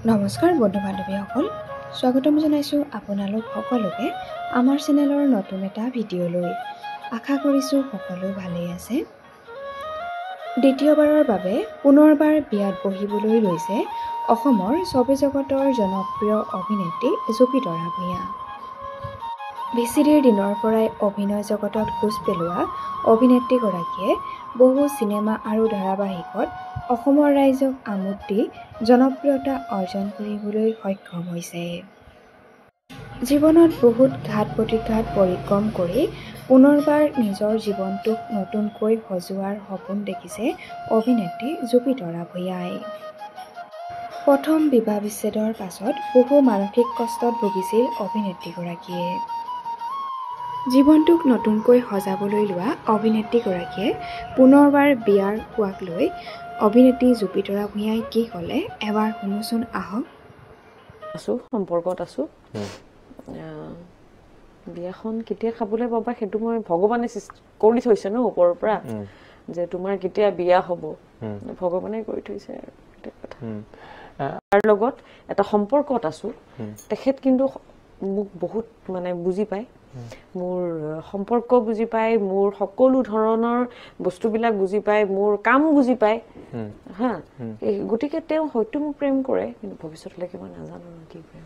নমস্কাৰ বন্ধু বান্ধৱীসকল, স্বাগতম জনাইছোঁ আপোনালোক সকলোকে আমাৰ চেনেলৰ নতুন এটা ভিডিঅ'লৈ। আশা কৰিছোঁ সকলো ভালেই আছে। দ্বিতীয়বাৰৰ বাবে পুনৰবাৰ বিয়াত বহিবলৈ লৈছে অসমৰ ছবি জগতৰ জনপ্ৰিয় অভিনেত্ৰী জুপিতৰা ভূঞা। ভিচিডিৰ দিনৰ পৰাই অভিনয় জগতত খোজ পেলোৱা অভিনেত্ৰীগৰাকীয়ে বহু চিনেমা আৰু ধাৰাবাহিকত অসমৰ ৰাইজক আমোদ দি জনপ্ৰিয়তা অৰ্জন কৰিবলৈ সক্ষম হৈছে। জীৱনত বহুত ঘাত প্ৰতিঘাত পৰিক্ৰম কৰি পুনৰবাৰ নিজৰ জীৱনটোক নতুনকৈ সজোৱাৰ সপোন দেখিছে অভিনেত্ৰী জুপিতৰা ভূঞাই। প্ৰথম বিবাহ বিচ্ছেদৰ পাছত বহু মানসিক কষ্টত ভুগিছিল অভিনেত্ৰীগৰাকীয়ে। জীৱনটোক নতুনকৈ সজাবলৈ লোৱা অভিনেত্ৰীগৰাকীয়ে পুনৰবাৰ বিয়াৰ খোৱাক লৈ অভিনেত্ৰী জুপিতৰা ভূঞাই কি ক'লে এবাৰ শুনোচোন আহক। সম্পৰ্কত আছো। বিয়াখন কেতিয়া খাবলৈ পাবা সেইটো মই ভগৱানে কৰি থৈছে ন ওপৰৰ পৰা, যে তোমাৰ কেতিয়া বিয়া হ'ব ভগৱানে কৰি থৈছে আৰু কথা। তাৰ লগত এটা সম্পৰ্কত আছো, তেখেত কিন্তু মোক বহুত মানে বুজি পায়, মোৰ সম্পৰ্ক বুজি পায়, মোৰ সকলো ধৰণৰ বস্তুবিলাক বুজি পায়, মোৰ কাম বুজি পায় হা। গতিকে তেওঁ হয়তো মোক প্ৰেম কৰে, কিন্তু ভৱিষ্যতলৈকে মই নাজানো কি প্ৰেম।